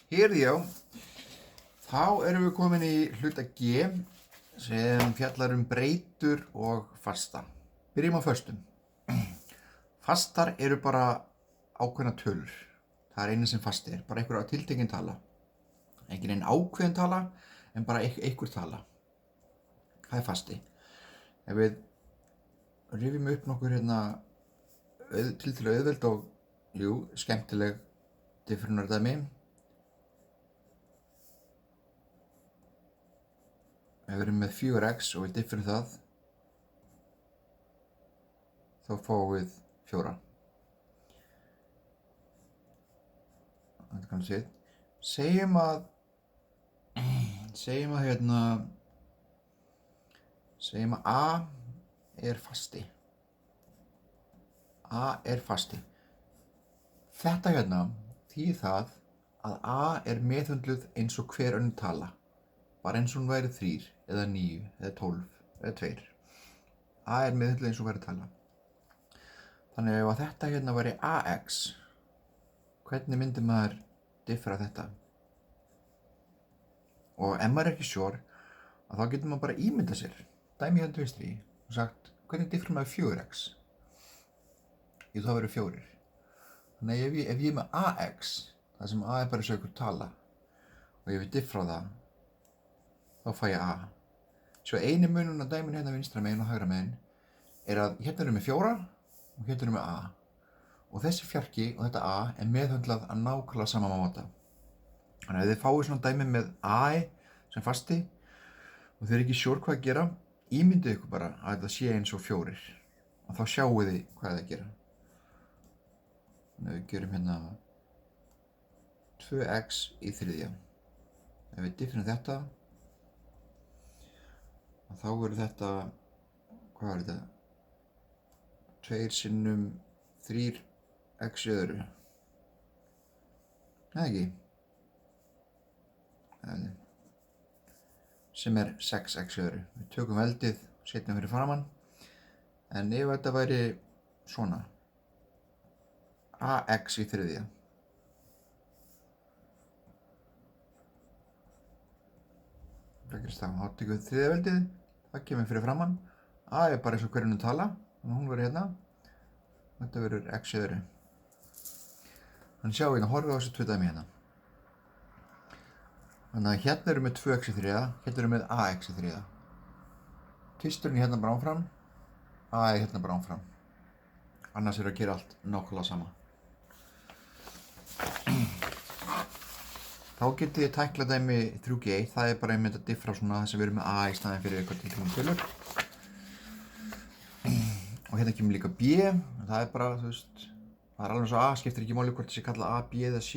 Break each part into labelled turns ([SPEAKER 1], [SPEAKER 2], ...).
[SPEAKER 1] Heyrðu já, þá erum við komin í hluta G sem fjallar breytur og fasta. Byrjum á föstum. Fastar eru bara ákveðna tölur. Það er eina sem fasti er, bara einhver tiltekin tala. Ekki neinn ákveðin tala, en bara einhver tala. Það er fasti. Ef við rifjum upp nokkur tiltölulega auðveld og skemmtileg differunardæmi. Ef við erum með 4x og við differum það, þá fáum við 4. Þetta er kannski séð. Segjum að A er fasti. A er fasti. Þetta þýðir það að A er meðhöndluð eins og hver önnur tala. Bara eins og hún væri 3 eða 9 eða 12 eða 2. A er meðhöndluð eins og væri tala. Þannig ef að þetta væri AX, hvernig myndi maður differa þetta? Og ef maður er ekki sure, þá getur maður bara ímyndað sér dæmi til vinstri og sagt, hvernig differir maður 4x? Það verður 4. Þannig ef ég er með AX, það sem A er bara eins og einhver tala, og ég vil diffra það, þá fæ ég A. Svo eini munurinn á dæminu vinstra megin og hægra megin er að erum við 4 og erum við A. Og þessi fjarki og þetta A er meðhöndlað að nákvæmlega sama máta. Þannig að ef þið fáið svona dæmi með A sem fasti og þið ekki sure hvað að gera, ímyndið ykkur bara að þetta sé eins og 4 og þá sjáu þið hvað það gera. Þannig að við gerum 2x í 3. Ef við differum þetta, þá verður þetta, hvað er þetta? 2 sinnum 3x í öðru. Nei ekki. Sem er 6x í öðru. Við tökum veldið, setjum fyrir framann. En ef þetta væri svona, ax í 3. Það gerist það. Þá tökum við 3. veldið, það kemur fyrir framann. A er bara eins og hver önnur tala, þannig að hún verður hérna. Þetta verður x í öðru. Þannig sjáum við horfum á þessu 2 dæmi hérna. Þannig að erum við með 2x í 3, erum við með ax í 3. Tvisturinn hérna bara áfram, A er hérna bara áfram. Annars að gera allt nákvæmlega sama. Þá getið þið tæklað dæmi 3G, það er bara einmitt að diffra svona þess að við erum með A í staðinn fyrir eitthvað tilkynning tölur. Og hérna kemur líka B, það er bara, það er alveg svo A, skiptir ekki máli hvort það sé kallað A, B eða C.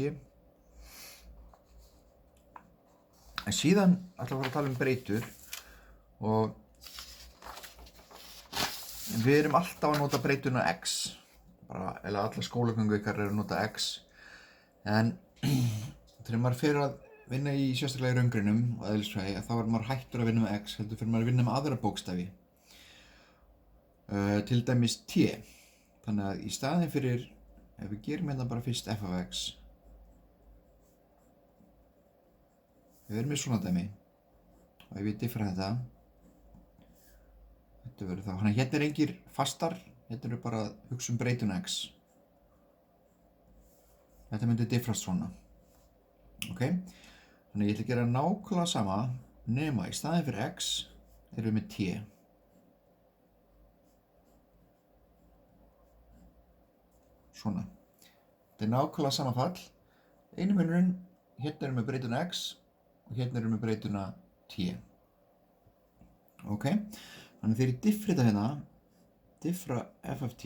[SPEAKER 1] En síðan ætlum við að tala breytur og við erum alltaf að nota breytuna x. Alla skólagöngu ykkar að nota x. En þegar maður fer að vinna í sérstaklega í raungrinum og eðlisfræði, þá er maður hættur að vinna með x, heldur fyrir maður að vinna með aðra bókstafi. Til dæmis t. Þannig að í staðinn fyrir, ef við gerum bara fyrst f af x, við erum með svona dæmi og ef ég diffra þetta verður þá. Þannig að hérna engir fastar, hérna eru bara að hugsa breytuna x. Þetta myndi diffrast svona. Ok? Þannig ég ætla að gera nákvæmlega sama nema í staðinn fyrir x erum við með t. Svona. Þetta er nákvæmlega sama fall. Einu munurinn, hérna erum við breytuna x og hérna erum við breytuna t. Ok? Þannig þegar ég diffra þetta hérna, diffra f af t,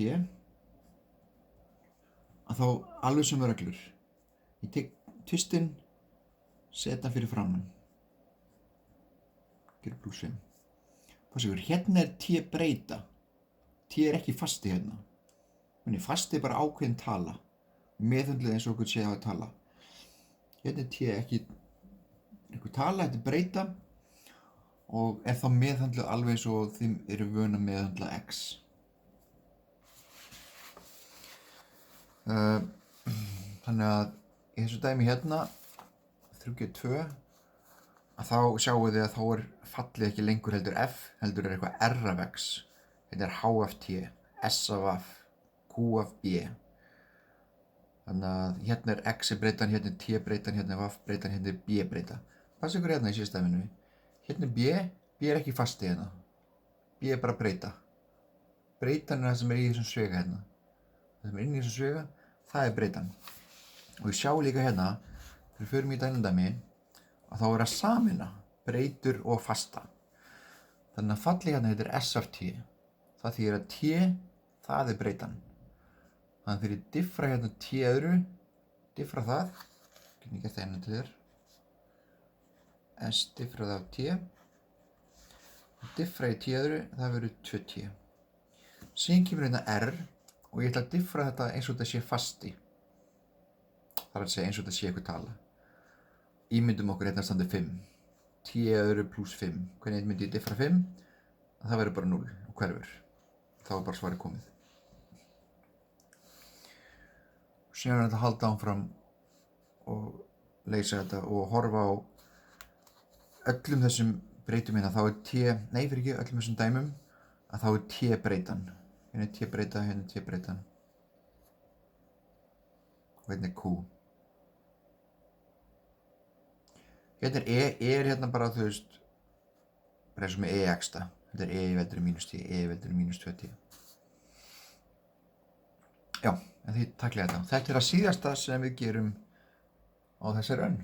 [SPEAKER 1] að þá alveg sem reglur. Ég tek tvistinn, setja fyrir framann. Gerir +5. Pássigur, hérna er t breyta. T er ekki fasti hérna. Fasti er bara ákveðin tala. Meðhöndluð eins og okkur sé að tala. Hérna er t ekki einhver tala, þetta er breyta. Og er þá meðhöndluð alveg eins og þið eru vön að meðhöndla x. Þannig að í þessu dæmi hérna 3G2 að þá sjáum þið að þá fallið ekki lengur heldur F, heldur eitthvað R af X. Þetta H af T, S af F, Q af B. Þannig að hérna X breytan, hérna T breytan, hérna F breytan, hérna B breyta. Passa ykkur hérna í síðastæminu. Hérna B ekki fasti hérna. B bara breyta. Breytan það sem í þessum svega hérna. Það sem inni í þessum svega, það breytan. Og við sjáum líka hérna, þegar við förum í dæmdæmi, að þá að sameina breytur og fasta. Þannig að fallið hérna heitir S af T. Það þýðir að T, það breytan. Þannig að þegar ég diffra hérna T öðru, diffra það, getum ég gert það hérna til þér. S diffrað af T. Diffra í T öðru, það verður 2T. Síðan kemur hérna R og ég ætla að diffra þetta eins og þetta sé fasti. Það er að segja eins og þetta sé eitthvað tala. Ímyndum okkur hérna standi 5. T öðru pluss 5. Hvernig myndi ég diffra 5? Það verður bara 0 og hverfur. Þá bara svarið komið. Síðan þetta að halda áfram og leysa þetta og horfa á öllum þessum breytum hérna. Þá öllum þessum dæmum að þá T breytan. Hérna T breyta, hérna T breytan. Og hérna Q. Hérna E hérna bara þú veist, bara eins og með EX-ta. Þetta E í veldri mínus T, E í veldri mínus 2T. Já, en því takk þetta. Þetta að síðasta sem við gerum á þessari önn.